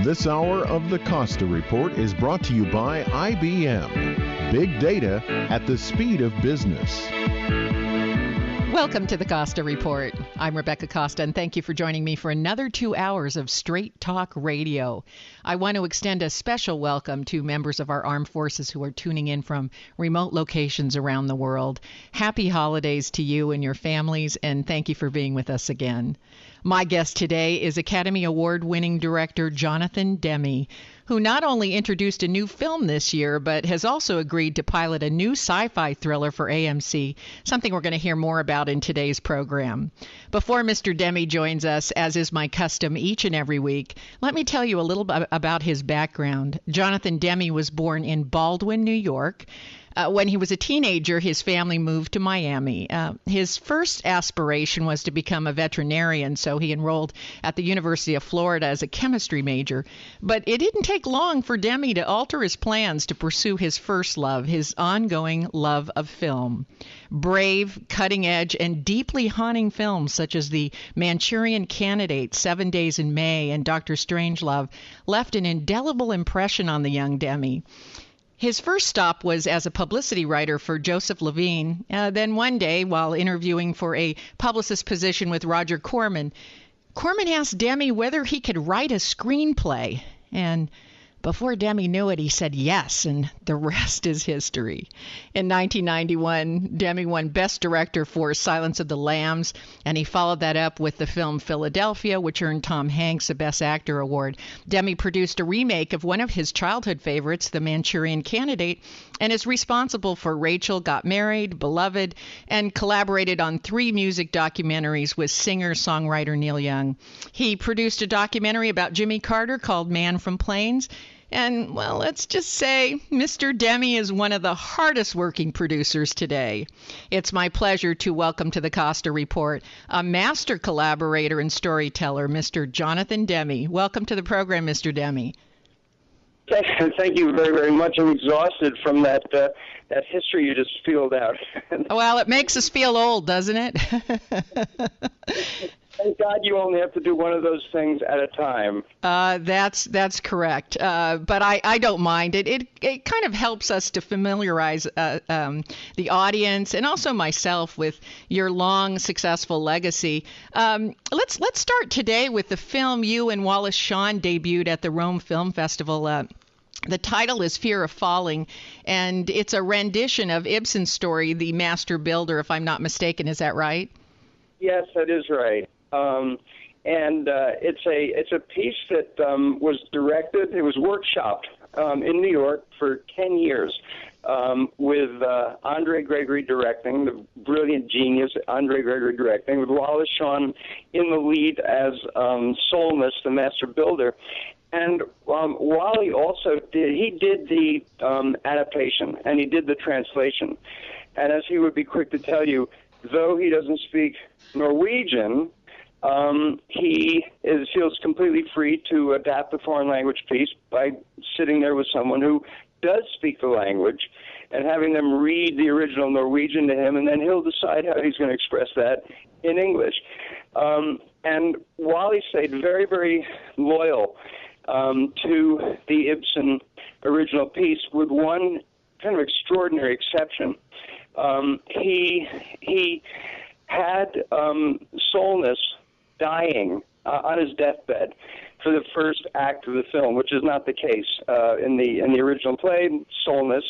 This hour of the Costa Report is brought to you by IBM. Big data at the speed of business. Welcome to the Costa Report. I'm Rebecca Costa, and thank you for joining me for another 2 hours of straight talk radio. I want to extend a special welcome to members of our armed forces who are tuning in from remote locations around the world. Happy holidays to you and your families, and thank you for being with us again. My guest today is Academy Award-winning director Jonathan Demme, who not only introduced a new film this year, but has also agreed to pilot a new sci-fi thriller for AMC, something we're going to hear more about in today's program. Before Mr. Demme joins us, as is my custom each and every week, let me tell you a little bit about his background. Jonathan Demme was born in Baldwin, New York. When he was a teenager, his family moved to Miami. His first aspiration was to become a veterinarian, so he enrolled at the University of Florida as a chemistry major. But it didn't take long for Demme to alter his plans to pursue his first love, his ongoing love of film. Brave, cutting-edge, and deeply haunting films such as The Manchurian Candidate, 7 Days in May, and Dr. Strangelove left an indelible impression on the young Demme. His first stop was as a publicity writer for Joseph Levine. Then one day, while interviewing for a publicist position with Roger Corman asked Demme whether he could write a screenplay. And before Demme knew it, he said yes, and the rest is history. In 1991, Demme won Best Director for Silence of the Lambs, and he followed that up with the film Philadelphia, which earned Tom Hanks a Best Actor award. Demme produced a remake of one of his childhood favorites, The Manchurian Candidate, and is responsible for Rachel Got Married, Beloved, and collaborated on 3 music documentaries with singer-songwriter Neil Young. He produced a documentary about Jimmy Carter called Man from Plains. And, well, let's just say Mr. Demme is one of the hardest working producers today. It's my pleasure to welcome to the Costa Report a master collaborator and storyteller, Mr. Jonathan Demme. Welcome to the program, Mr. Demme. Thank you very, very much. I'm exhausted from that history you just spilled out. Well, it makes us feel old, doesn't it? Thank God you only have to do one of those things at a time. That's correct. But I don't mind it. It kind of helps us to familiarize the audience and also myself with your long, successful legacy. Let's start today with the film you and Wallace Shawn debuted at the Rome Film Festival. The title is Fear of Falling, and it's a rendition of Ibsen's story, The Master Builder, if I'm not mistaken. Is that right? Yes, that is right. It's a piece that was directed. It was workshopped in New York for 10 years with Andre Gregory directing, the brilliant genius Andre Gregory directing, with Wallace Shawn in the lead as Solness, the Master Builder. And Wally also did the adaptation, and he did the translation. And as he would be quick to tell you, though he doesn't speak Norwegian, he feels completely free to adapt a foreign language piece by sitting there with someone who does speak the language and having them read the original Norwegian to him, and then he'll decide how he's going to express that in English. And Wally stayed very, very loyal to the Ibsen original piece, with one kind of extraordinary exception. He had Solness dying on his deathbed for the first act of the film, which is not the case in the original play. Solness,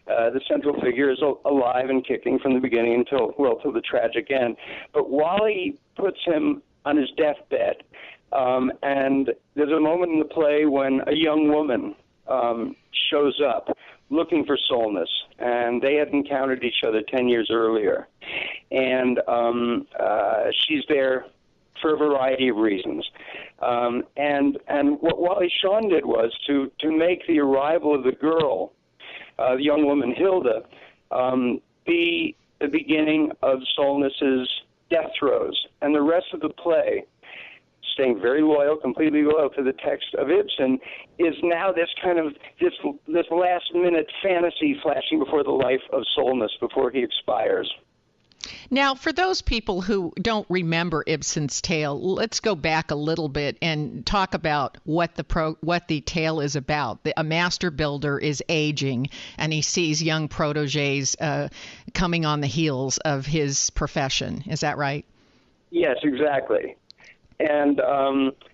the central figure, is alive and kicking from the beginning until the tragic end. But Wally puts him on his deathbed, and there's a moment in the play when a young woman shows up looking for Solness, and they had encountered each other 10 years earlier. And she's there for a variety of reasons. And what Wally Shawn did was to make the arrival of the girl, the young woman Hilda, be the beginning of Solness's death throes. And the rest of the play, staying very loyal, completely loyal to the text of Ibsen, is now this kind of this last-minute fantasy flashing before the life of Solness before he expires. Now, for those people who don't remember Ibsen's tale, let's go back a little bit and talk about what the tale is about. A master builder is aging, and he sees young protégés coming on the heels of his profession. Is that right? Yes, exactly. And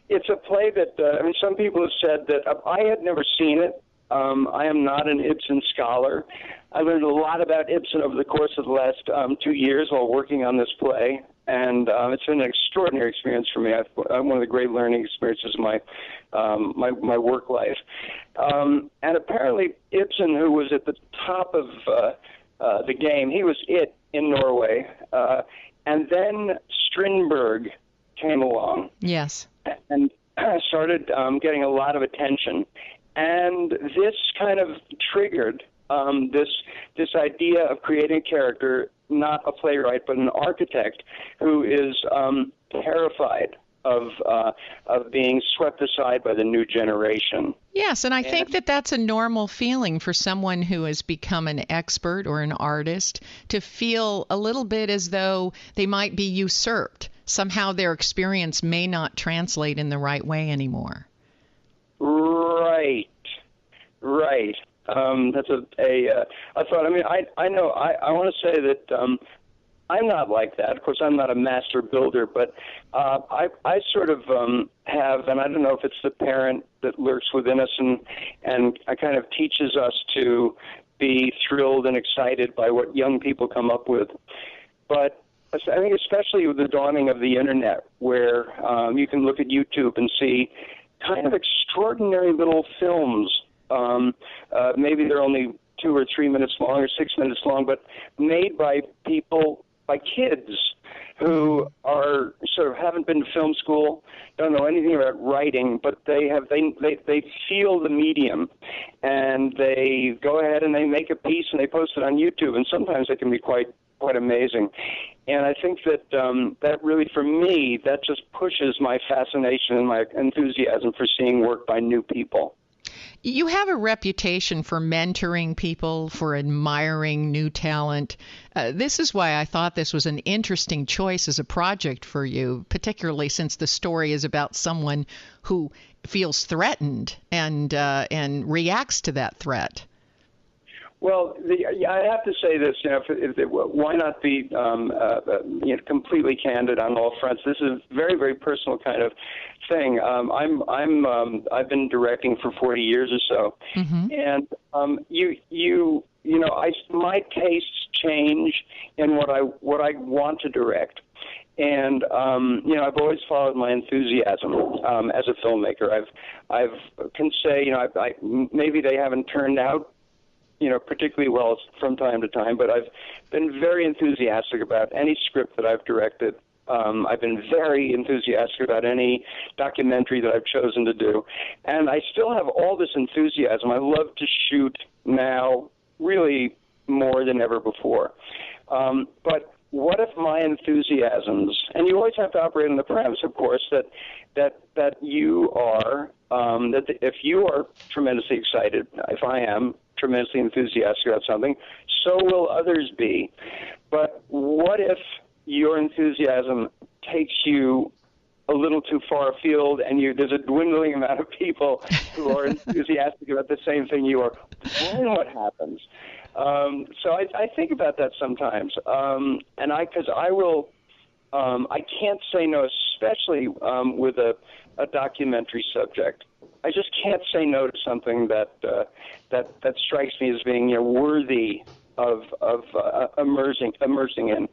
it's a play that, some people have said that I had never seen it. I am not an Ibsen scholar. I learned a lot about Ibsen over the course of the last 2 years while working on this play, and it's been an extraordinary experience for me. One of the great learning experiences of my work life. And apparently Ibsen, who was at the top of the game, he was it in Norway. And then Strindberg came along. Yes. And started getting a lot of attention. And this kind of triggered this idea of creating a character, not a playwright, but an architect who is terrified of being swept aside by the new generation. Yes, and I think that that's a normal feeling for someone who has become an expert or an artist, to feel a little bit as though they might be usurped. Somehow their experience may not translate in the right way anymore. Right. That's a thought. I know. I want to say that I'm not like that. Of course, I'm not a master builder, but I sort of have, and I don't know if it's the parent that lurks within us and kind of teaches us to be thrilled and excited by what young people come up with. But I think especially with the dawning of the internet, where you can look at YouTube and see kind of extraordinary little films. Maybe they're only 2 or 3 minutes long or 6 minutes long, but made by people, by kids who are sort of haven't been to film school, don't know anything about writing, but they feel the medium, and they go ahead and they make a piece and they post it on YouTube, and sometimes it can be quite amazing. And I think that that really, for me, that just pushes my fascination and my enthusiasm for seeing work by new people. You have a reputation for mentoring people, for admiring new talent. This is why I thought this was an interesting choice as a project for you, particularly since the story is about someone who feels threatened and reacts to that threat. Well, I have to say this. Why not be completely candid on all fronts? This is a very, very personal kind of thing. I've been directing for 40 years or so, and my tastes change in what I want to direct. And I've always followed my enthusiasm as a filmmaker. I can say maybe they haven't turned out particularly well from time to time, but I've been very enthusiastic about any script that I've directed. I've been very enthusiastic about any documentary that I've chosen to do. And I still have all this enthusiasm. I love to shoot now really more than ever before. But what if my enthusiasms, and you always have to operate on the premise, of course, that you are, that if you are tremendously excited, if I am tremendously enthusiastic about something, so will others be. But what if your enthusiasm takes you a little too far afield and there's a dwindling amount of people who are enthusiastic about the same thing you are? Then what happens? So I think about that sometimes. And I can't say no, especially with a documentary subject. I just can't say no to something that strikes me as being worthy of immersing in.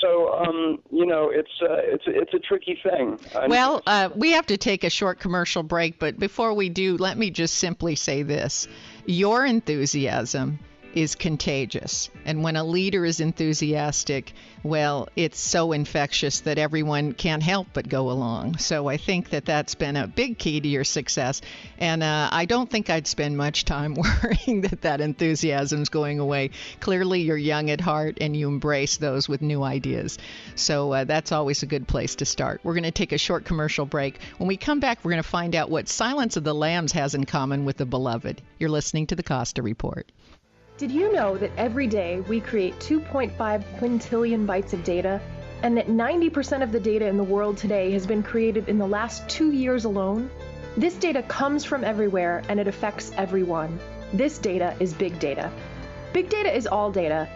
So it's a tricky thing. Well, we have to take a short commercial break, but before we do, let me just simply say this: your enthusiasm is contagious. And when a leader is enthusiastic, well, it's so infectious that everyone can't help but go along. So I think that that's been a big key to your success. And I don't think I'd spend much time worrying that enthusiasm's going away. Clearly, you're young at heart and you embrace those with new ideas. So that's always a good place to start. We're going to take a short commercial break. When we come back, we're going to find out what Silence of the Lambs has in common with The Beloved. You're listening to the Costa Report. Did you know that every day we create 2.5 quintillion bytes of data, and that 90% of the data in the world today has been created in the last 2 years alone? This data comes from everywhere, and it affects everyone. This data is big data. Big data is all data,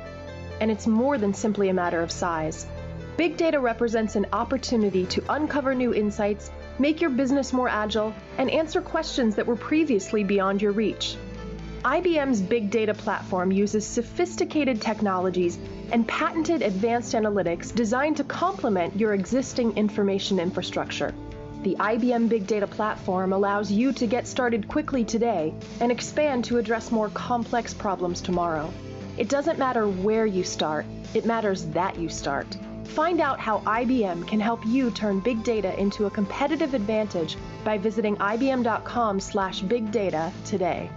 and it's more than simply a matter of size. Big data represents an opportunity to uncover new insights, make your business more agile, and answer questions that were previously beyond your reach. IBM's Big Data platform uses sophisticated technologies and patented advanced analytics designed to complement your existing information infrastructure. The IBM Big Data platform allows you to get started quickly today and expand to address more complex problems tomorrow. It doesn't matter where you start, it matters that you start. Find out how IBM can help you turn big data into a competitive advantage by visiting ibm.com/bigdata today.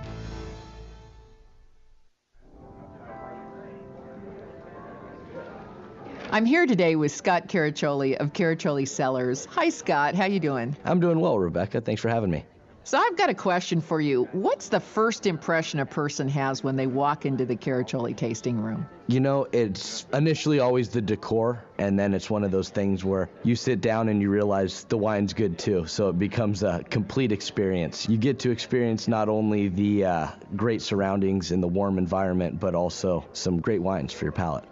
I'm here today with Scott Caraccioli of Caraccioli Sellers. Hi, Scott. How you doing? I'm doing well, Rebecca. Thanks for having me. So I've got a question for you. What's the first impression a person has when they walk into the Caraccioli tasting room? You know, it's initially always the decor, and then it's one of those things where you sit down and you realize the wine's good too, so it becomes a complete experience. You get to experience not only the great surroundings and the warm environment, but also some great wines for your palate.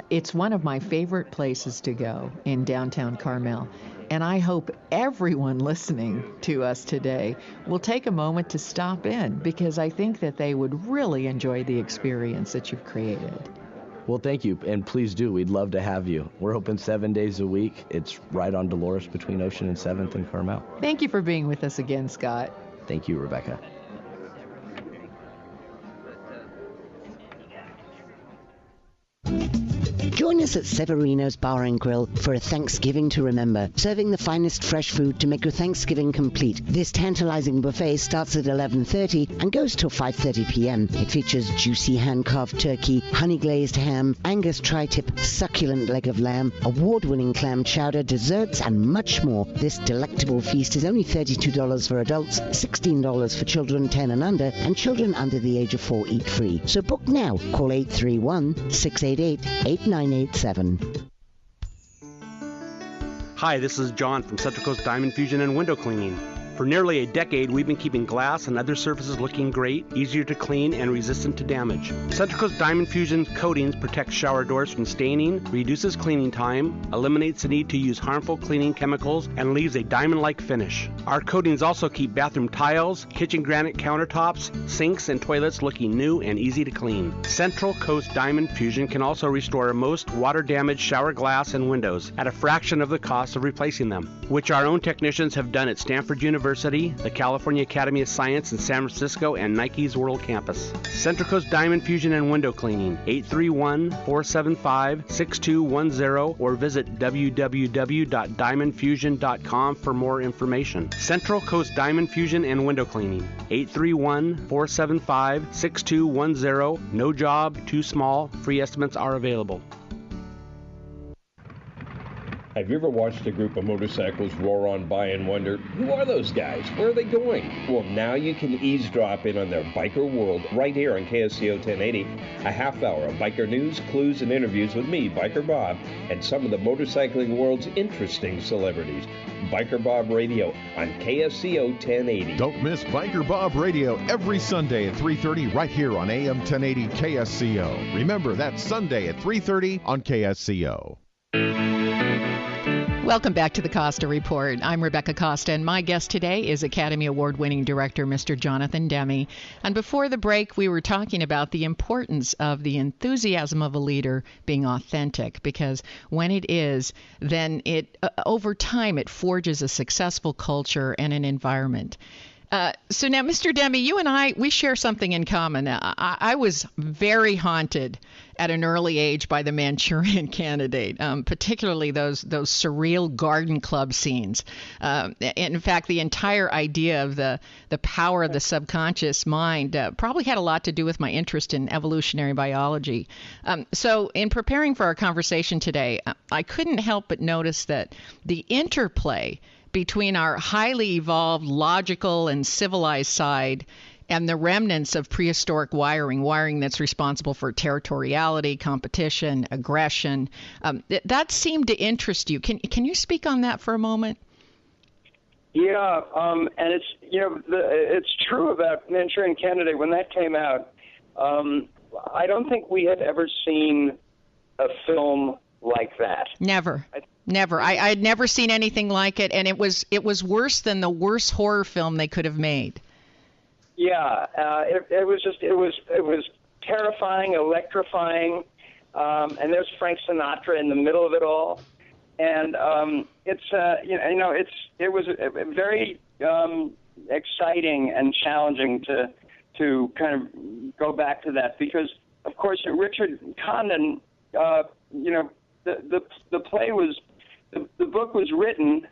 It's one of my favorite places to go in downtown Carmel, and I hope everyone listening to us today will take a moment to stop in, because I think that they would really enjoy the experience that you've created. Well, thank you, and please do. We'd love to have you. We're open 7 days a week. It's right on Dolores between Ocean and 7th and Carmel. Thank you for being with us again, Scott. Thank you, Rebecca. Join us at Severino's Bar and Grill for a Thanksgiving to remember, serving the finest fresh food to make your Thanksgiving complete. This tantalizing buffet starts at 11:30 and goes till 5:30 p.m. It features juicy hand-carved turkey, honey-glazed ham, Angus tri-tip, succulent leg of lamb, award-winning clam chowder, desserts, and much more. This delectable feast is only $32 for adults, $16 for children 10 and under, and children under the age of 4 eat free. So book now. Call 831-688-8987. Hi, this is John from Central Coast Diamond Fusion and Window Cleaning. For nearly a decade, we've been keeping glass and other surfaces looking great, easier to clean, and resistant to damage. Central Coast Diamond Fusion coatings protect shower doors from staining, reduces cleaning time, eliminates the need to use harmful cleaning chemicals, and leaves a diamond-like finish. Our coatings also keep bathroom tiles, kitchen granite countertops, sinks, and toilets looking new and easy to clean. Central Coast Diamond Fusion can also restore most water-damaged shower glass and windows at a fraction of the cost of replacing them, which our own technicians have done at Stanford University, the California Academy of Science in San Francisco, and Nike's World Campus. Central Coast Diamond Fusion and Window Cleaning, 831-475-6210, or visit www.diamondfusion.com for more information. Central Coast Diamond Fusion and Window Cleaning, 831-475-6210. No job too small. Free estimates are available. Have you ever watched a group of motorcycles roar on by and wondered, who are those guys? Where are they going? Well, now you can eavesdrop in on their biker world right here on KSCO 1080. A half hour of biker news, clues, and interviews with me, Biker Bob, and some of the motorcycling world's interesting celebrities. Biker Bob Radio on KSCO 1080. Don't miss Biker Bob Radio every Sunday at 3:30 right here on AM 1080 KSCO. Remember, that's Sunday at 3:30 on KSCO. Welcome back to the Costa Report. I'm Rebecca Costa, and my guest today is Academy Award-winning director Mr. Jonathan Demme. And before the break, we were talking about the importance of the enthusiasm of a leader being authentic, because when it is, then it over time it forges a successful culture and an environment. So now, Mr. Demme, you and I, we share something in common. I was very haunted at an early age by the Manchurian Candidate, particularly those surreal garden club scenes. In fact, the entire idea of the power of the subconscious mind probably had a lot to do with my interest in evolutionary biology. So in preparing for our conversation today, I couldn't help but notice that the interplay between our highly evolved, logical, and civilized side and the remnants of prehistoric wiring that's responsible for territoriality, competition, aggression. That seemed to interest you. Can you speak on that for a moment? Yeah, and it's it's true about Manchurian Candidate. When that came out, I don't think we had ever seen a film like that. Never. I had never seen anything like it, and it was worse than the worst horror film they could have made. Yeah, it was terrifying, electrifying, and there's Frank Sinatra in the middle of it all, and it was very exciting and challenging to kind of go back to that, because of course Richard Condon, the play was the book was written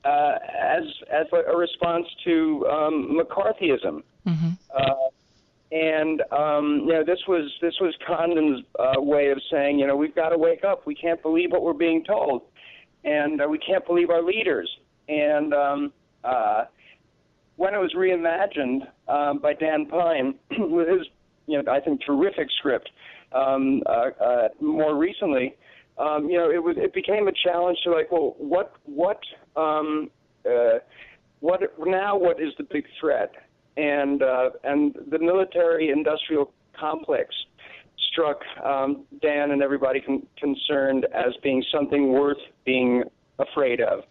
as a response to McCarthyism, and this was Condon's way of saying, we've got to wake up. We can't believe what we're being told, and we can't believe our leaders. And when it was reimagined by Dan Pine with his, I think, terrific script more recently. It became a challenge to what is the big threat? And the military-industrial complex struck Dan and everybody concerned as being something worth being afraid of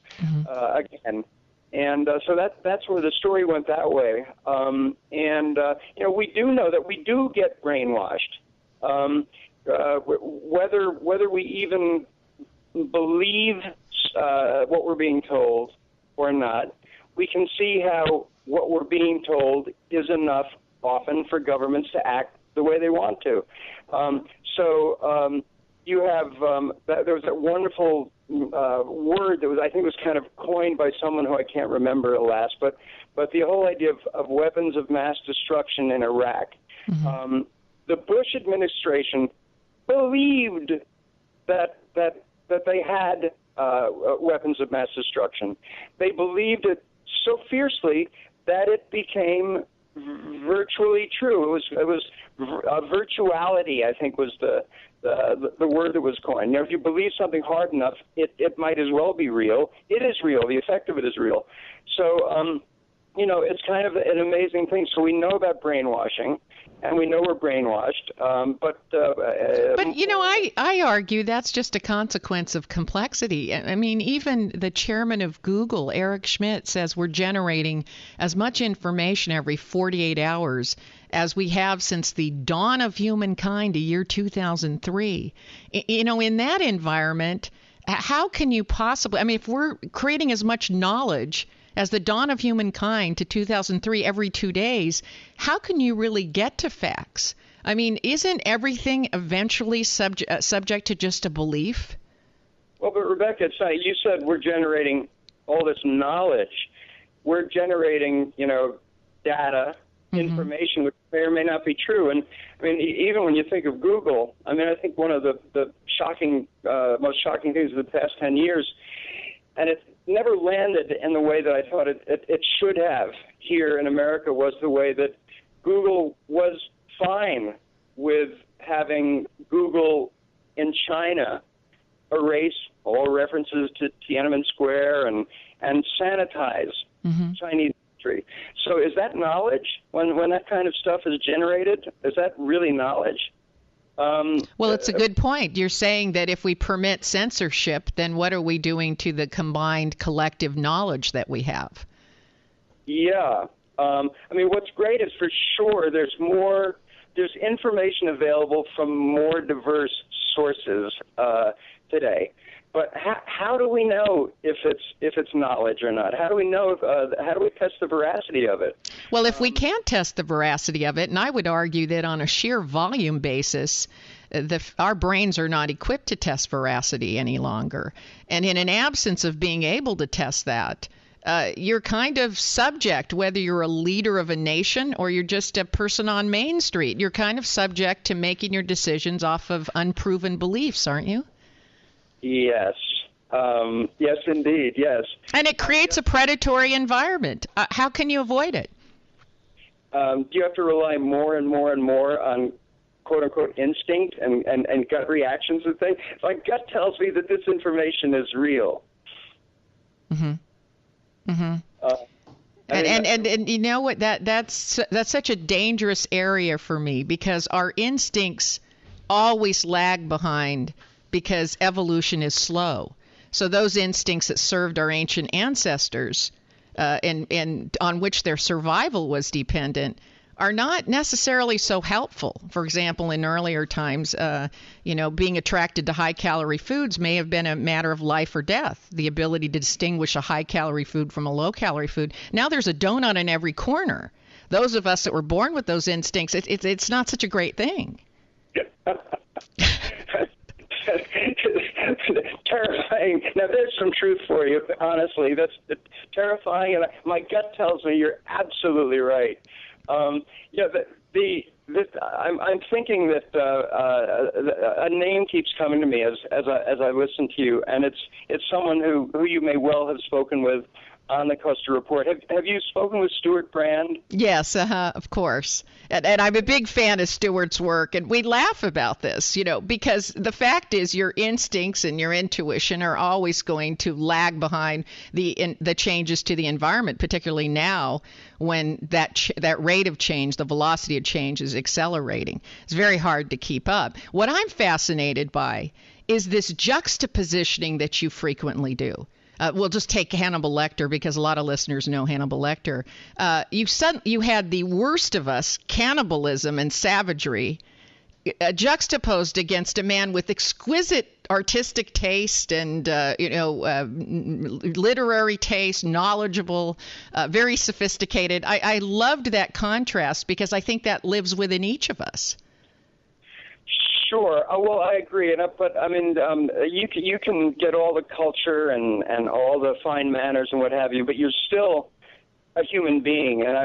again. And so that's where the story went that way. We do know that we do get brainwashed. Whether we even believe what we're being told or not, we can see how what we're being told is enough often for governments to act the way they want to. You have there was that wonderful word that I think was kind of coined by someone who I can't remember, alas, but the whole idea of weapons of mass destruction in Iraq. The Bush administration believed that they had weapons of mass destruction. They believed it so fiercely that it became virtually true. It was virtuality, I think, was the word that was coined. If you believe something hard enough, it might as well be real. It is real. The effect of it is real. So, it's kind of an amazing thing. So we know about brainwashing, and we know we're brainwashed. But I argue that's just a consequence of complexity. I mean, even the chairman of Google, Eric Schmidt, says we're generating as much information every 48 hours as we have since the dawn of humankind, a year 2003. In that environment, how can you possibly, if we're creating as much knowledge as the dawn of humankind to 2003 every 2 days, how can you really get to facts? Isn't everything eventually subject to just a belief? Well, but Rebecca, you said we're generating all this knowledge. We're generating, data, information, which may or may not be true. And even when you think of Google, I think one of the most shocking things of the past 10 years, and it's never landed in the way that I thought it should have here in America, was the way that Google was fine with having Google in China erase all references to Tiananmen Square and sanitize Chinese history. So is that knowledge? When that kind of stuff is generated, is that really knowledge? Well, it's a good point. You're saying that if we permit censorship, then what are we doing to the combined collective knowledge that we have? Yeah. What's great is for sure there's information available from more diverse sources today. But how do we know if it's knowledge or not? How do we know? How do we test the veracity of it? Well, if we can't test the veracity of it, and I would argue that on a sheer volume basis, our brains are not equipped to test veracity any longer. And in an absence of being able to test that, you're kind of subject, whether you're a leader of a nation or you're just a person on Main Street, you're kind of subject to making your decisions off of unproven beliefs, aren't you? Yes. Yes, indeed. Yes. And it creates a predatory environment. How can you avoid it? do you have to rely more and more and more on quote-unquote instinct and gut reactions and things? My gut tells me that this information is real. Mm-hmm. Mm-hmm. And you know what? That's such a dangerous area for me, because our instincts always lag behind because evolution is slow. So those instincts that served our ancient ancestors and on which their survival was dependent are not necessarily so helpful. For example, in earlier times, being attracted to high-calorie foods may have been a matter of life or death, the ability to distinguish a high-calorie food from a low-calorie food. Now there's a donut in every corner. Those of us that were born with those instincts, it's not such a great thing. Terrifying. Now, there's some truth for you, honestly. That's terrifying, and my gut tells me you're absolutely right. I'm thinking that a name keeps coming to me as I listen to you, and it's someone who you may well have spoken with on the Costa Report. Have you spoken with Stuart Brand? Yes, of course. And I'm a big fan of Stuart's work, and we laugh about this, because the fact is your instincts and your intuition are always going to lag behind the changes to the environment, particularly now when that rate of change, the velocity of change, is accelerating. It's very hard to keep up. What I'm fascinated by is this juxtapositioning that you frequently do. We'll just take Hannibal Lecter, because a lot of listeners know Hannibal Lecter. You had the worst of us, cannibalism and savagery, juxtaposed against a man with exquisite artistic taste and literary taste, knowledgeable, very sophisticated. I loved that contrast, because I think that lives within each of us. Sure. Well, I agree. But I mean, you can get all the culture and all the fine manners and what have you, but you're still a human being. And I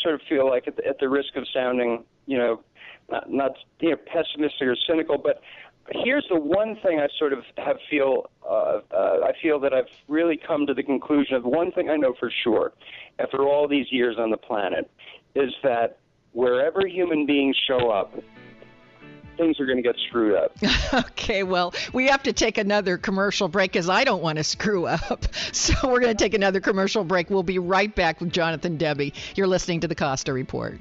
sort of feel like at the risk of sounding, not pessimistic or cynical, but here's the one thing I sort of I feel that I've really come to the conclusion of. One thing I know for sure, after all these years on the planet, is that wherever human beings show up, things are going to get screwed up. Okay, well, we have to take another commercial break, because I don't want to screw up. So we're going to take another commercial break. We'll be right back with Jonathan Demme. You're listening to the Costa Report.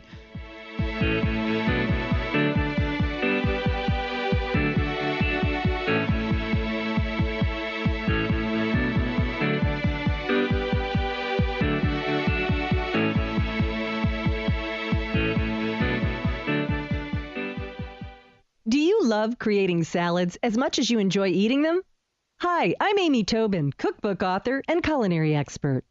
Do you love creating salads as much as you enjoy eating them? Hi, I'm Amy Tobin, cookbook author and culinary expert.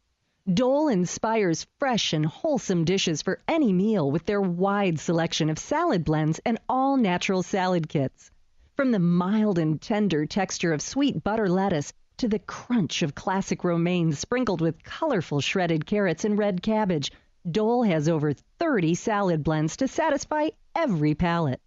Dole inspires fresh and wholesome dishes for any meal with their wide selection of salad blends and all-natural salad kits. From the mild and tender texture of sweet butter lettuce to the crunch of classic romaine sprinkled with colorful shredded carrots and red cabbage, Dole has over 30 salad blends to satisfy every palate.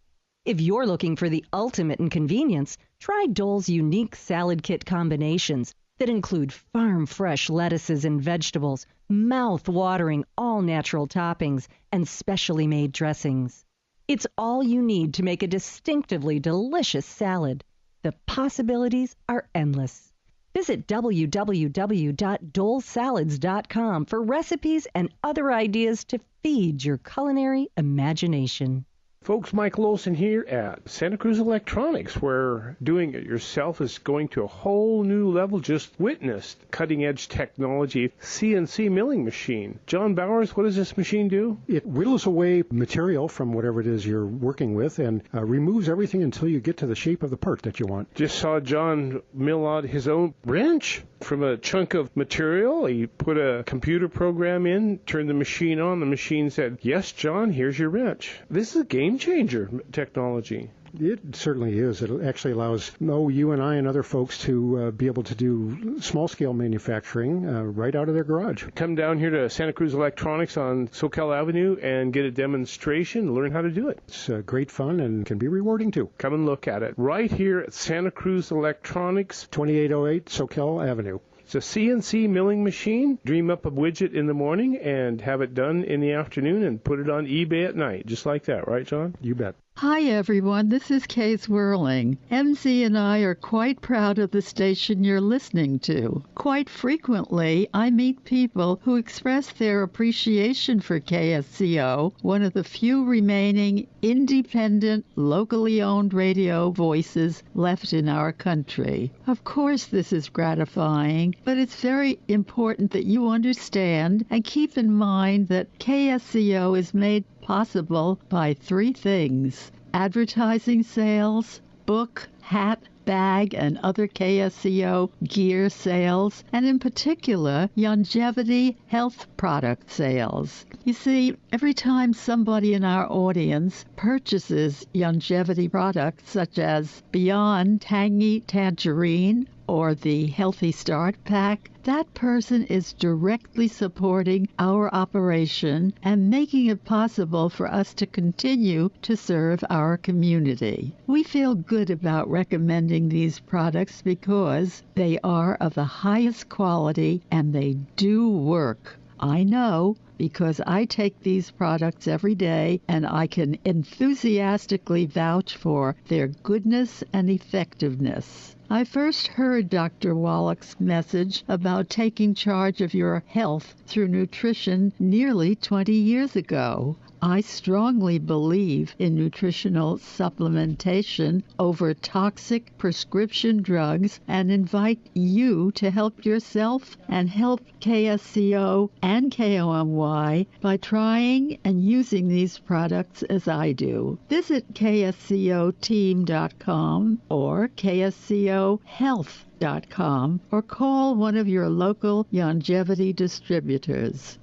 If you're looking for the ultimate in convenience, try Dole's unique salad kit combinations that include farm-fresh lettuces and vegetables, mouth-watering all-natural toppings, and specially made dressings. It's all you need to make a distinctively delicious salad. The possibilities are endless. Visit www.dolesalads.com for recipes and other ideas to feed your culinary imagination. Folks, Michael Olson here at Santa Cruz Electronics, where doing it yourself is going to a whole new level. Just witnessed cutting-edge technology, CNC milling machine. John Bowers, what does this machine do? It whittles away material from whatever it is you're working with and removes everything until you get to the shape of the part that you want. Just saw John mill out his own wrench from a chunk of material. He put a computer program in, turned the machine on. The machine said, "Yes, John, here's your wrench." This is a game changer technology. It certainly is. It actually allows you and I and other folks to be able to do small-scale manufacturing right out of their garage. Come down here to Santa Cruz Electronics on Soquel Avenue and get a demonstration, learn how to do it. It's great fun and can be rewarding, too. Come and look at it. Right here at Santa Cruz Electronics. 2808 Soquel Avenue. It's a CNC milling machine. Dream up a widget in the morning and have it done in the afternoon and put it on eBay at night. Just like that, right, John? You bet. Hi, everyone. This is Kay Swirling. MZ and I are quite proud of the station you're listening to. Quite frequently, I meet people who express their appreciation for KSCO, one of the few remaining independent, locally owned radio voices left in our country. Of course, this is gratifying, but it's very important that you understand and keep in mind that KSCO is made possible by three things: advertising sales, book, hat, bag, and other KSCO gear sales, and in particular, longevity health product sales. You see, every time somebody in our audience purchases longevity products such as Beyond Tangy Tangerine or the Healthy Start Pack, that person is directly supporting our operation and making it possible for us to continue to serve our community. We feel good about recommending these products because they are of the highest quality and they do work. I know, because I take these products every day and I can enthusiastically vouch for their goodness and effectiveness. I first heard Dr. Wallach's message about taking charge of your health through nutrition nearly 20 years ago. I strongly believe in nutritional supplementation over toxic prescription drugs and invite you to help yourself and help KSCO and KOMY by trying and using these products as I do. Visit kscoteam.com or kscohealth.com or call one of your local longevity distributors.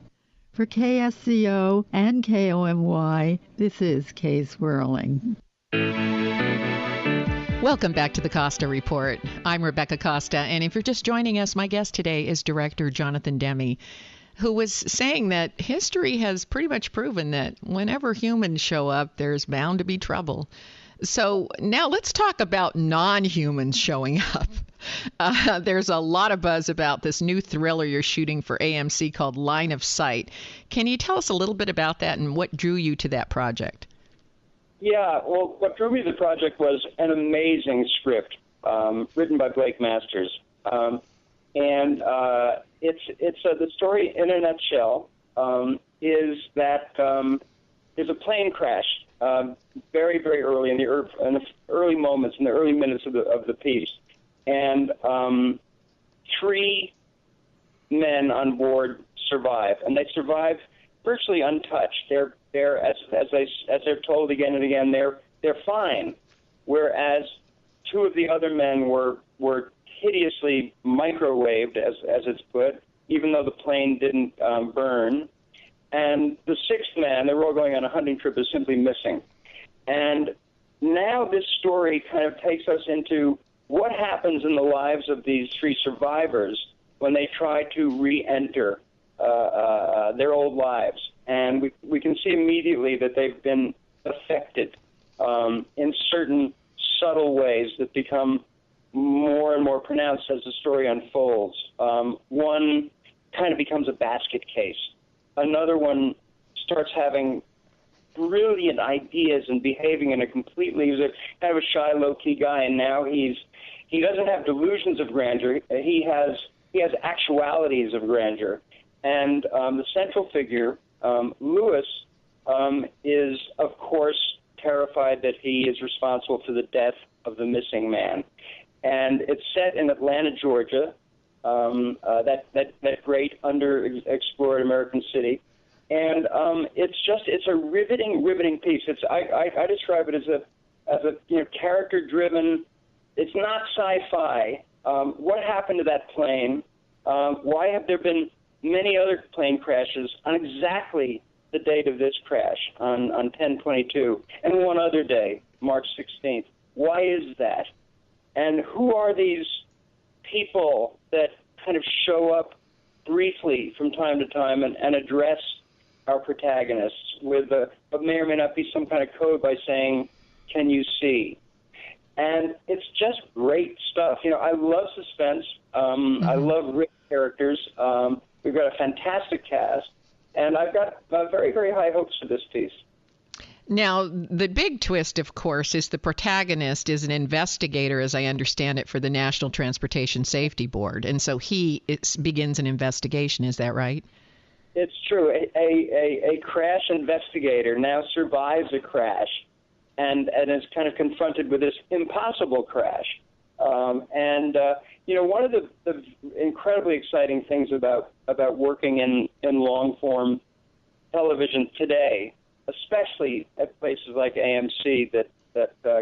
For KSCO and KOMY, this is Kay Swirling. Welcome back to the Costa Report. I'm Rebecca Costa, and if you're just joining us, my guest today is director Jonathan Demme, who was saying that history has pretty much proven that whenever humans show up, there's bound to be trouble. So now let's talk about non-humans showing up. There's a lot of buzz about this new thriller you're shooting for AMC called Line of Sight. Can you tell us a little bit about that and what drew you to that project? Yeah, well, what drew me to the project was an amazing script written by Blake Masters. And it's the story in a nutshell is that there's a plane crash very, very early in the early moments, in the early minutes of the piece. And 3 men on board survive, and they survive virtually untouched. They're as they're told again and again, they're fine. Whereas 2 of the other men were hideously microwaved, as it's put, even though the plane didn't burn. And the 6th man, they were all going on a hunting trip, is simply missing. And now this story kind of takes us into what happens in the lives of these 3 survivors when they try to re-enter their old lives. And we can see immediately that they've been affected in certain subtle ways that become more and more pronounced as the story unfolds. One kind of becomes a basket case. Another one starts having brilliant ideas and behaving in a completely, he was a kind of a shy, low-key guy, and now he doesn't have delusions of grandeur. He has actualities of grandeur. And the central figure, Lewis, is, of course, terrified that he is responsible for the death of the missing man. And it's set in Atlanta, Georgia, that great underexplored American city. And it's a riveting piece. I describe it as a character-driven. It's not sci-fi. What happened to that plane? Why have there been many other plane crashes on exactly the date of this crash, on 10/22, and one other day, March 16th? Why is that? And who are these people that kind of show up briefly from time to time and address our protagonists with what may or may not be some kind of code by saying, "Can you see?" And it's just great stuff. I love suspense. I love rich characters. We've got a fantastic cast, and I've got very, very high hopes for this piece. Now, the big twist, of course, is the protagonist is an investigator, as I understand it, for the National Transportation Safety Board. And so he begins an investigation. Is that right? It's true. A crash investigator now survives a crash and is kind of confronted with this impossible crash. One of the incredibly exciting things about working in long-form television today, especially at places like AMC that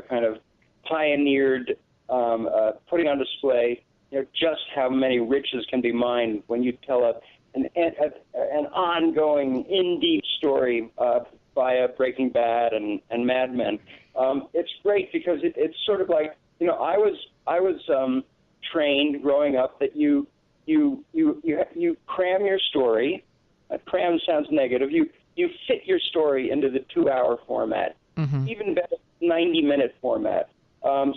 kind of pioneered putting on display just how many riches can be mined when you tell an ongoing, in-deep story via Breaking Bad and Mad Men. It's great because it's sort of like, I was trained growing up that you cram your story. Cram sounds negative. You fit your story into the 2-hour format, even better, 90-minute format.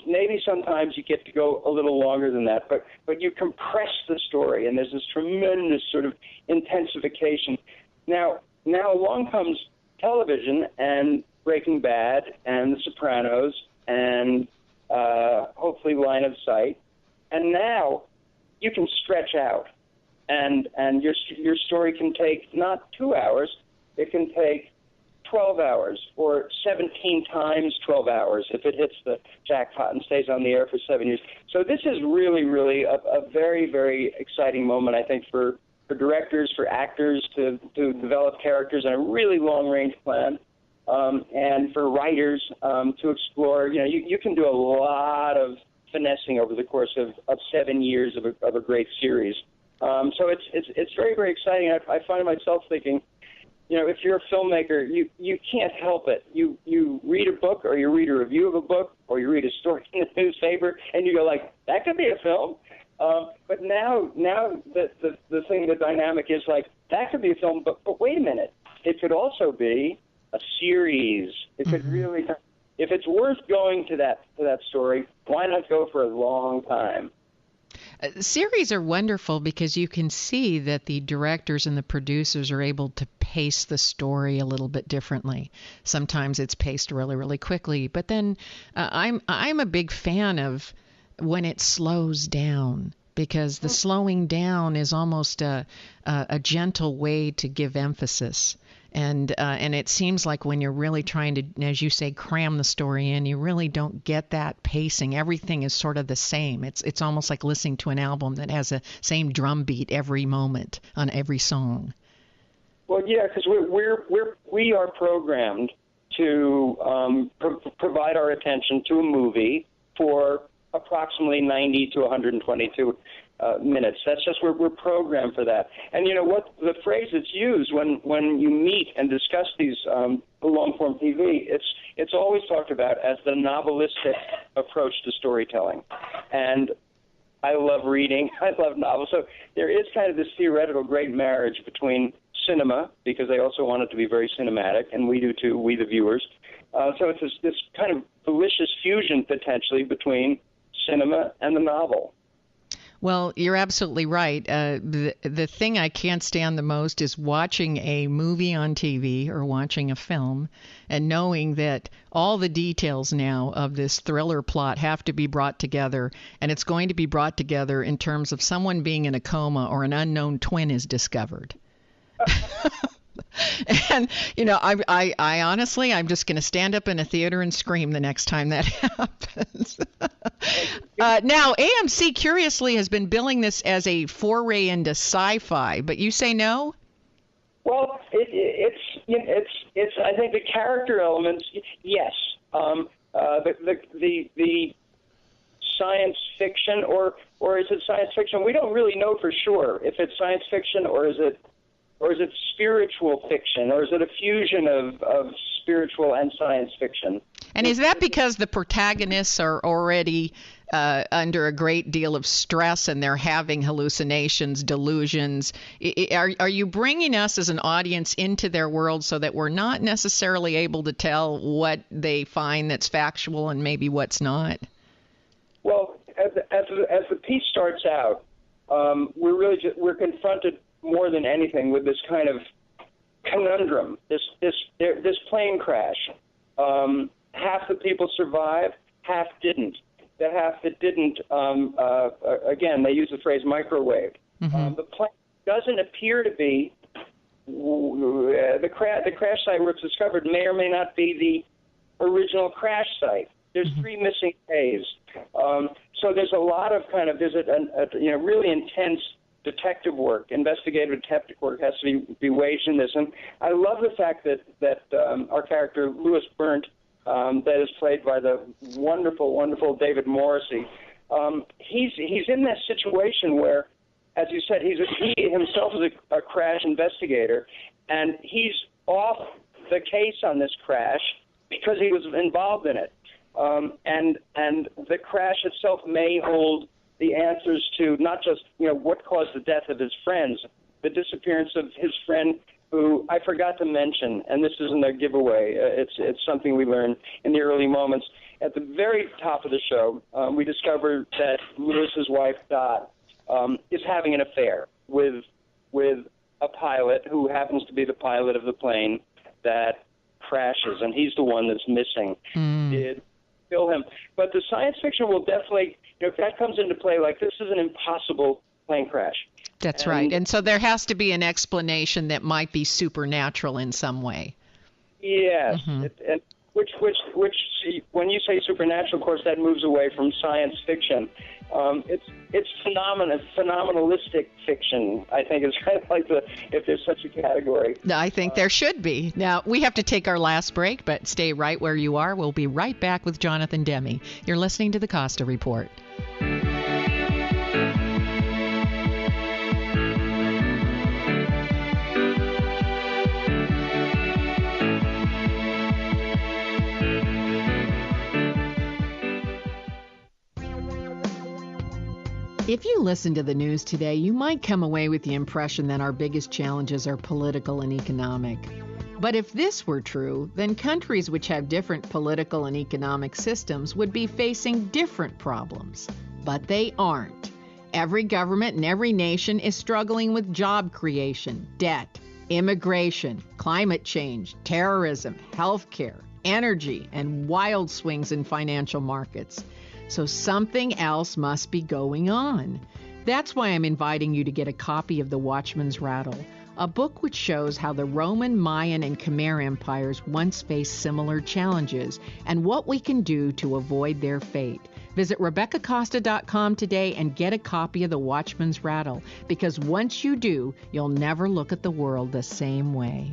Maybe sometimes you get to go a little longer than that, but you compress the story, and there's this tremendous sort of intensification. Now along comes television and Breaking Bad and The Sopranos and hopefully Line of Sight, and now you can stretch out, and your story can take not 2 hours. It can take 12 hours or 17 times 12 hours if it hits the jackpot and stays on the air for 7 years. So this is really, really a very, very exciting moment, I think, for directors, for actors to develop characters in a really long-range plan, and for writers to explore. You can do a lot of finessing over the course of 7 years of a great series. So it's very, very exciting. I find myself thinking, if you're a filmmaker, you can't help it. You read a book, or you read a review of a book, or you read a story in the newspaper, and you go like, that could be a film. But now the thing, the dynamic is like, that could be a film, but wait a minute, it could also be a series. It could really, if it's worth going to that story, why not go for a long time? Series are wonderful because you can see that the directors and the producers are able to pace the story a little bit differently. Sometimes it's paced really, really quickly, but then I'm a big fan of when it slows down, because the slowing down is almost a gentle way to give emphasis. And it seems like when you're really trying to, as you say, cram the story in, you really don't get that pacing. Everything is sort of the same. It's almost like listening to an album that has the same drum beat every moment on every song. Well, yeah, because we are programmed to provide our attention to a movie for approximately 90 to 122 minutes. That's just we're programmed for that. And what the phrase that's used when you meet and discuss these long-form TV, it's always talked about as the novelistic approach to storytelling. And I love reading. I love novels. So there is kind of this theoretical great marriage between cinema, because they also want it to be very cinematic, and we do too, we the viewers. So it's this kind of delicious fusion potentially between cinema and the novel. Well, you're absolutely right. The thing I can't stand the most is watching a movie on TV or watching a film and knowing that all the details now of this thriller plot have to be brought together, and it's going to be brought together in terms of someone being in a coma or an unknown twin is discovered. And, I honestly, I'm just going to stand up in a theater and scream the next time that happens. Now, AMC curiously has been billing this as a foray into sci-fi, but you say no? Well, it's I think the character elements, yes. The science fiction, or is it science fiction? We don't really know for sure if it's science fiction or is it spiritual fiction, or is it a fusion of spiritual and science fiction? And is that because the protagonists are already under a great deal of stress and they're having hallucinations, delusions? Are you bringing us as an audience into their world so that we're not necessarily able to tell what they find that's factual and maybe what's not? Well, as the piece starts out, we're confronted more than anything with this kind of conundrum, this plane crash. Half the people survived, half didn't. The half that didn't, again, they use the phrase microwave. The plane doesn't appear to be the crash site where it's discovered may or may not be the original crash site. There's 3 missing A's. So there's a lot of there's a really intense detective work, investigative detective work has to be waged in this. And I love the fact that our character, Louis Burnt, that is played by the wonderful, wonderful David Morrissey, he's in this situation where, as you said, he himself is a crash investigator, and he's off the case on this crash because he was involved in it. And the crash itself may hold the answers to not just what caused the death of his friends, the disappearance of his friend who I forgot to mention, and this isn't a giveaway. It's something we learned in the early moments. At the very top of the show, we discovered that Lewis's wife Dot is having an affair with a pilot who happens to be the pilot of the plane that crashes, and he's the one that's missing. Did kill him. But the science fiction will definitely, if that comes into play, like this is an impossible plane crash. That's right. And so there has to be an explanation that might be supernatural in some way. Yes. Which when you say supernatural, of course, that moves away from science fiction. It's phenomenalistic fiction, I think, is kind of like if there's such a category. I think there should be. Now, we have to take our last break, but stay right where you are. We'll be right back with Jonathan Demme. You're listening to the Costa Report. If you listen to the news today, you might come away with the impression that our biggest challenges are political and economic. But if this were true, then countries which have different political and economic systems would be facing different problems. But they aren't. Every government and every nation is struggling with job creation, debt, immigration, climate change, terrorism, healthcare, energy, and wild swings in financial markets. So something else must be going on. That's why I'm inviting you to get a copy of The Watchman's Rattle, a book which shows how the Roman, Mayan, and Khmer empires once faced similar challenges and what we can do to avoid their fate. Visit RebeccaCosta.com today and get a copy of The Watchman's Rattle, because once you do, you'll never look at the world the same way.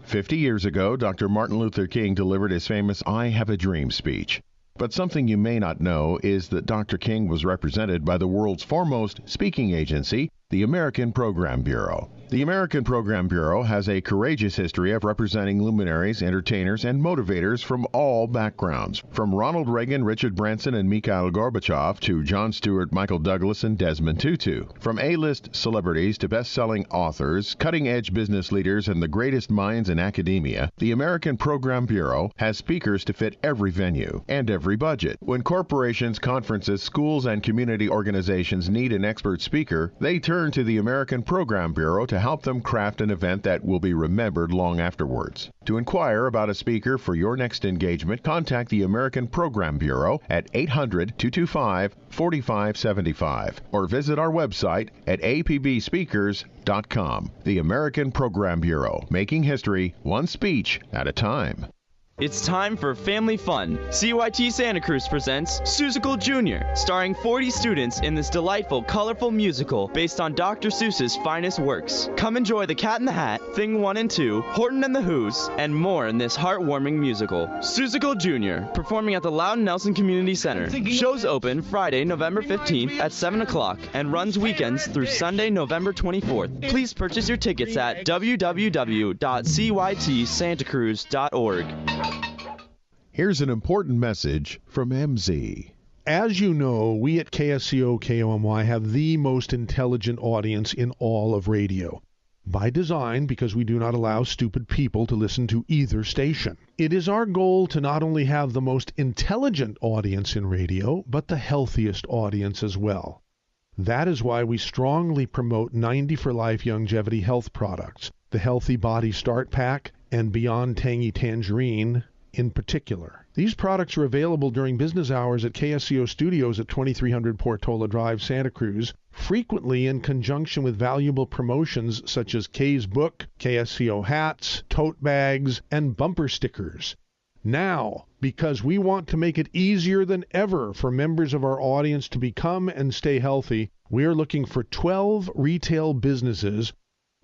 "50 years ago, Dr. Martin Luther King delivered his famous I Have a Dream speech. But something you may not know is that Dr. King was represented by the world's foremost speaking agency, the American Program Bureau. The American Program Bureau has a courageous history of representing luminaries, entertainers, and motivators from all backgrounds, from Ronald Reagan, Richard Branson, and Mikhail Gorbachev to Jon Stewart, Michael Douglas, and Desmond Tutu. From A-list celebrities to best-selling authors, cutting-edge business leaders, and the greatest minds in academia, the American Program Bureau has speakers to fit every venue and every budget. When corporations, conferences, schools, and community organizations need an expert speaker, they turn to the American Program Bureau to help them craft an event that will be remembered long afterwards. To inquire about a speaker for your next engagement, contact the American Program Bureau at 800-225-4575 or visit our website at apbspeakers.com. The American Program Bureau, making history one speech at a time. It's time for family fun. CYT Santa Cruz presents Seussical Jr., starring 40 students in this delightful, colorful musical based on Dr. Seuss's finest works. Come enjoy The Cat in the Hat, Thing 1 and 2, Horton and the Who's, and more in this heartwarming musical. Seussical Jr., performing at the Loudon Nelson Community Center. Shows open Friday, November 15th at 7 o'clock and runs weekends through Sunday, November 24th. Please purchase your tickets at www.cytsantacruz.org. Here's an important message from MZ. As you know, we at KSCO KOMY have the most intelligent audience in all of radio. by design, because we do not allow stupid people to listen to either station. It is our goal to not only have the most intelligent audience in radio, but the healthiest audience as well. That is why we strongly promote 90 for Life Longevity Health products, the Healthy Body Start Pack and Beyond Tangy Tangerine in particular. These products are available during business hours at KSCO Studios at 2300 Portola Drive, Santa Cruz, frequently in conjunction with valuable promotions such as Kay's book, KSCO hats, tote bags, and bumper stickers. Now, because we want to make it easier than ever for members of our audience to become and stay healthy, we are looking for 12 retail businesses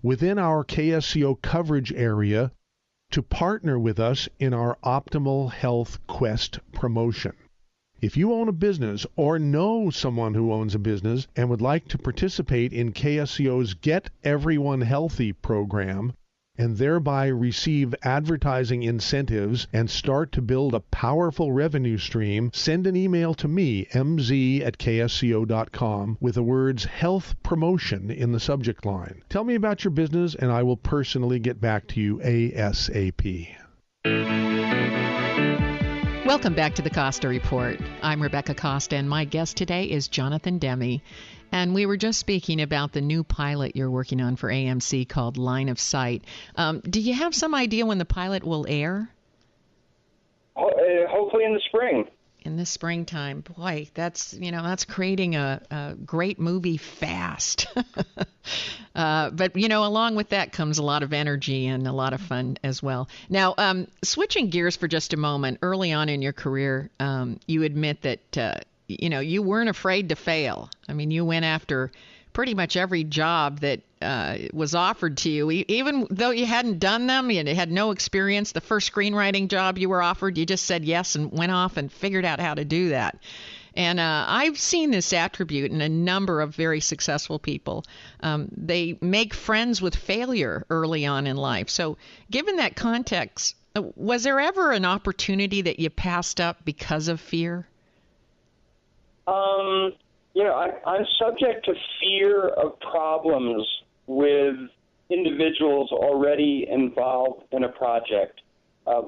within our KSCO coverage area to partner with us in our Optimal Health Quest promotion. If you own a business or know someone who owns a business and would like to participate in KSCO's Get Everyone Healthy program and thereby receive advertising incentives and start to build a powerful revenue stream, send an email to me, mz@ksco.com, with the words health promotion in the subject line. Tell me about your business and I will personally get back to you ASAP. Welcome back to the Costa Report. I'm Rebecca Costa, and my guest today is Jonathan Demme. And we were just speaking about the new pilot you're working on for AMC called Line of Sight. Do you have some idea when the pilot will air? Hopefully in the spring. In the springtime. Boy, that's creating a great movie fast. But, along with that comes a lot of energy and a lot of fun as well. Now, switching gears for just a moment, early on in your career, you admit that, you weren't afraid to fail. I mean, you went after pretty much every job that was offered to you, even though you hadn't done them, you had no experience. The first screenwriting job you were offered, you just said yes and went off and figured out how to do that. And I've seen this attribute in a number of very successful people. They make friends with failure early on in life. So given that context, was there ever an opportunity that you passed up because of fear? I'm subject to fear of problems with individuals already involved in a project,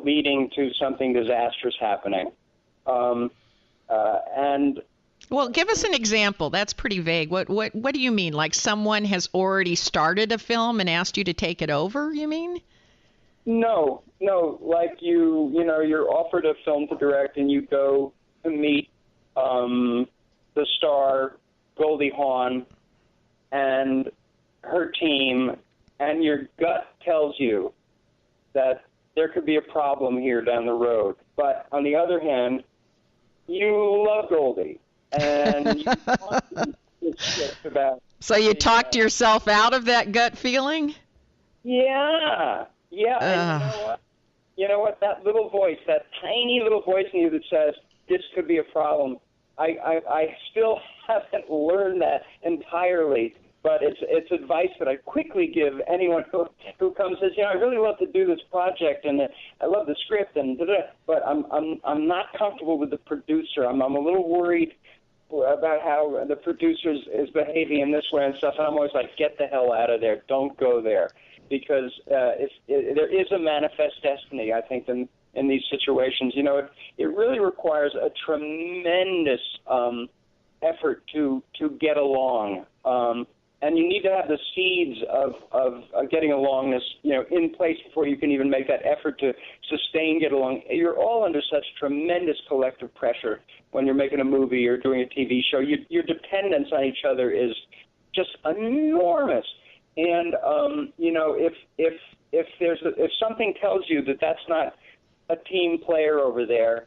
leading to something disastrous happening. Well, give us an example. That's pretty vague. What do you mean? Like someone has already started a film and asked you to take it over, you mean? No. Like you're offered a film to direct and you go to meet the star, Goldie Hawn, and her team, and your gut tells you that there could be a problem here down the road. But on the other hand, you love Goldie, and you want to about. So you talked yourself out of that gut feeling? Yeah. And you know what? That little voice, that tiny little voice in you that says this could be a problem. I still haven't learned that entirely, but it's advice that I quickly give anyone who comes and says, I really love to do this project and I love the script but I'm not comfortable with the producer. I'm a little worried about how the producer is behaving in this way and stuff, and I'm always like, get the hell out of there. Don't go there, because there is a manifest destiny, I think, in these situations. It really requires a tremendous effort to get along, and you need to have the seeds of getting alongness, in place before you can even make that effort to get along. You're all under such tremendous collective pressure when you're making a movie or doing a TV show. Your dependence on each other is just enormous, and if something tells you that that's not a team player over there,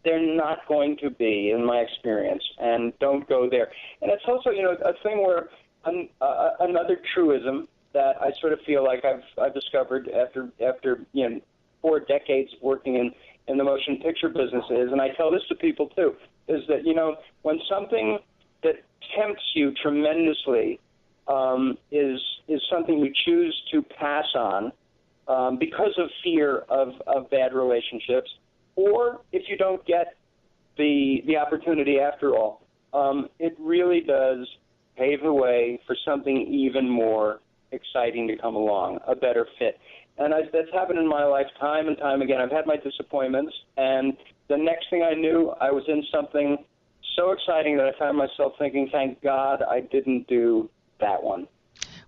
they're not going to be, in my experience, and don't go there. And it's also, a thing where another truism that I sort of feel like I've discovered after 4 decades working in the motion picture business is, and I tell this to people too, is that, when something that tempts you tremendously is something you choose to pass on, because of fear of bad relationships, or if you don't get the opportunity after all, it really does pave the way for something even more exciting to come along, a better fit. And that's happened in my life time and time again. I've had my disappointments, and the next thing I knew, I was in something so exciting that I found myself thinking, thank God I didn't do that one.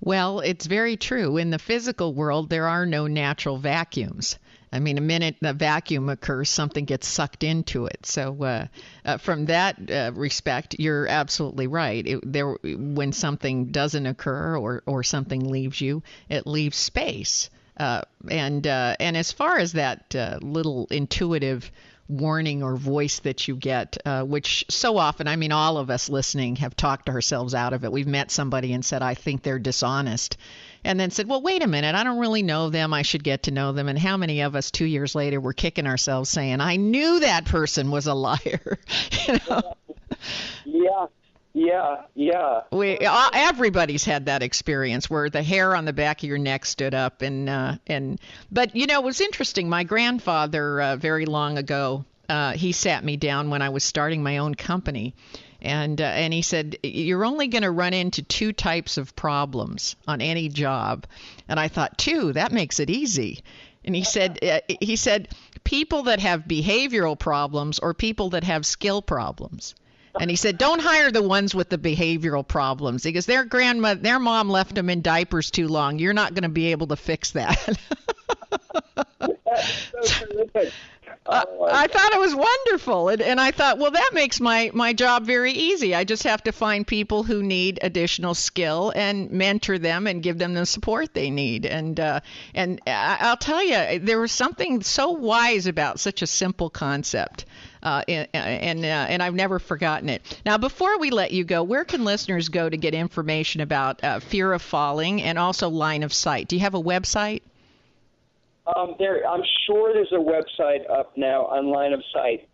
Well, it's very true. In the physical world, there are no natural vacuums. I mean, a minute the vacuum occurs, something gets sucked into it. So from that respect, you're absolutely right. When something doesn't occur or something leaves you, it leaves space. And as far as that little intuitive warning or voice that you get, which so often, I mean, all of us listening have talked ourselves out of it. We've met somebody and said, I think they're dishonest. And then said, well, wait a minute, I don't really know them. I should get to know them. And how many of us 2 years later were kicking ourselves saying, I knew that person was a liar. You know? Yeah. Everybody's had that experience where the hair on the back of your neck stood up, but you know, it was interesting. My grandfather, very long ago, he sat me down when I was starting my own company, and he said, "You're only going to run into 2 types of problems on any job." And I thought, 2, that makes it easy. And he said, people that have behavioral problems or people that have skill problems. And he said, don't hire the ones with the behavioral problems because their mom left them in diapers too long. You're not going to be able to fix that. That's so terrific. I thought it was wonderful. And I thought, well, that makes my job very easy. I just have to find people who need additional skill and mentor them and give them the support they need. And I'll tell you, there was something so wise about such a simple concept. And I've never forgotten it. Now, before we let you go, where can listeners go to get information about fear of falling and also line of sight? Do you have a website? I'm sure there's a website up now on Line of Sight.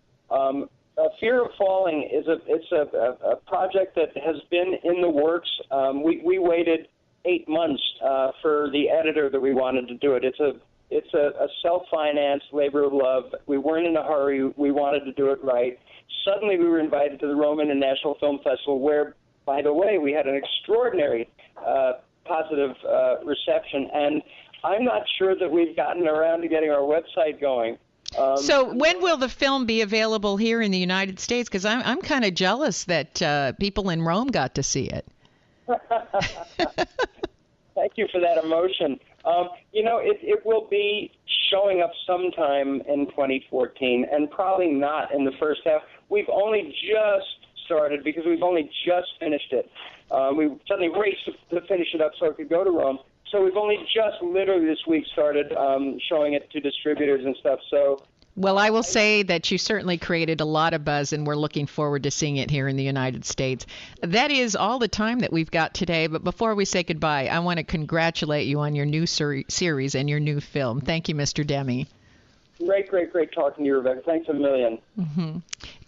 Fear of Falling is a project that has been in the works. We waited 8 months for the editor that we wanted to do it. It's a self-financed labor of love. We weren't in a hurry. We wanted to do it right. Suddenly we were invited to the Rome International Film Festival where, by the way, we had an extraordinary positive reception. And I'm not sure that we've gotten around to getting our website going. So when will the film be available here in the United States? Because I'm kind of jealous that people in Rome got to see it. Thank you for that emotion. It will be showing up sometime in 2014 and probably not in the first half. We've only just started because we've only just finished it. We suddenly raced to finish it up so it could go to Rome. So we've only just literally this week started showing it to distributors and stuff. So, well, I will say that you certainly created a lot of buzz, and we're looking forward to seeing it here in the United States. That is all the time that we've got today. But before we say goodbye, I want to congratulate you on your new series and your new film. Thank you, Mr. Demme. Great talking to you, Rebecca. Thanks a million. Mm-hmm.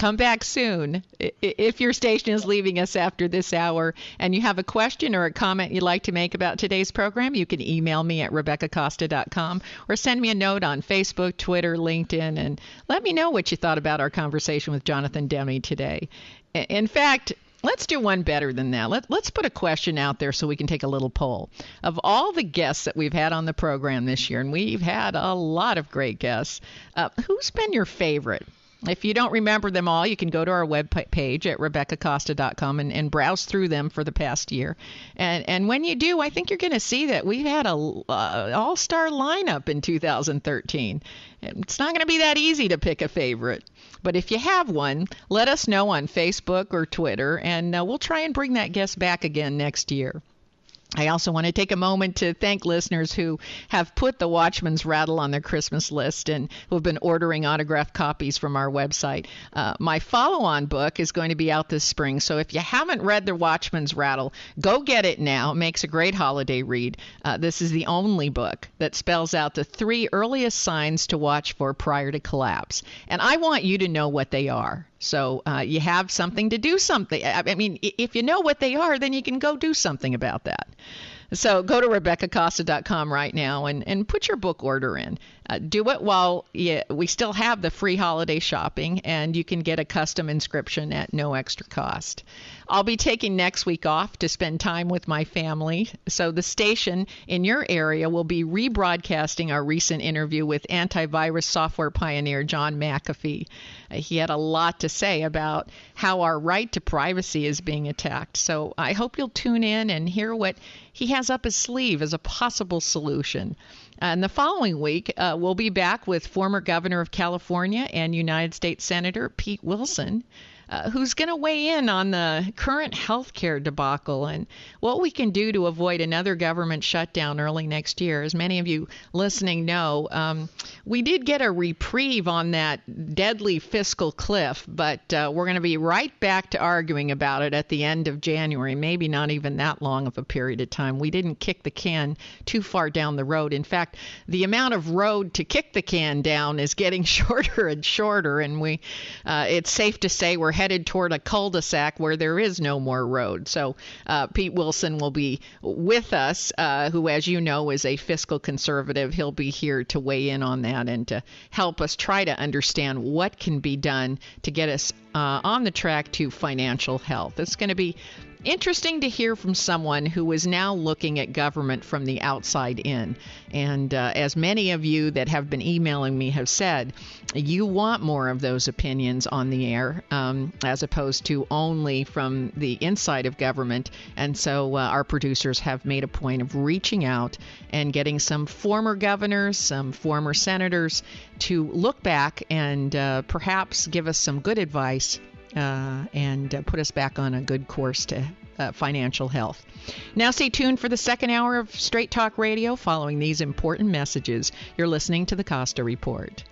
Come back soon. If your station is leaving us after this hour and you have a question or a comment you'd like to make about today's program, you can email me at RebeccaCosta.com or send me a note on Facebook, Twitter, LinkedIn, and let me know what you thought about our conversation with Jonathan Demme today. In fact, let's do one better than that. Let's put a question out there so we can take a little poll. Of all the guests that we've had on the program this year, and we've had a lot of great guests, who's been your favorite? If you don't remember them all, you can go to our webpage at RebeccaCosta.com and browse through them for the past year. And when you do, I think you're going to see that we've had an all-star lineup in 2013. It's not going to be that easy to pick a favorite. But if you have one, let us know on Facebook or Twitter, and we'll try and bring that guest back again next year. I also want to take a moment to thank listeners who have put the Watchman's Rattle on their Christmas list and who have been ordering autographed copies from our website. My follow-on book is going to be out this spring, so if you haven't read the Watchman's Rattle, go get it now. It makes a great holiday read. This is the only book that spells out the 3 earliest signs to watch for prior to collapse. And I want you to know what they are. So you have something to do something. I mean, if you know what they are, then you can go do something about that. So go to RebeccaCosta.com right now and put your book order in. Do it while we still have the free holiday shopping, and you can get a custom inscription at no extra cost. I'll be taking next week off to spend time with my family, so the station in your area will be rebroadcasting our recent interview with antivirus software pioneer John McAfee. He had a lot to say about how our right to privacy is being attacked, so I hope you'll tune in and hear what he has up his sleeve as a possible solution. And the following week, we'll be back with former Governor of California and United States Senator Pete Wilson, who's going to weigh in on the current healthcare debacle and what we can do to avoid another government shutdown early next year. As many of you listening know, we did get a reprieve on that deadly fiscal cliff, but we're going to be right back to arguing about it at the end of January, maybe not even that long of a period of time. We didn't kick the can too far down the road. In fact, the amount of road to kick the can down is getting shorter and shorter, and it's safe to say we're headed toward a cul-de-sac where there is no more road. So Pete Wilson will be with us, who, as you know, is a fiscal conservative. He'll be here to weigh in on that and to help us try to understand what can be done to get us on the track to financial health. It's going to be interesting to hear from someone who is now looking at government from the outside in. And as many of you that have been emailing me have said, you want more of those opinions on the air as opposed to only from the inside of government. And so our producers have made a point of reaching out and getting some former governors, some former senators to look back and perhaps give us some good advice and put us back on a good course to financial health. Now stay tuned for the second hour of Straight Talk Radio following these important messages. You're listening to the Costa Report.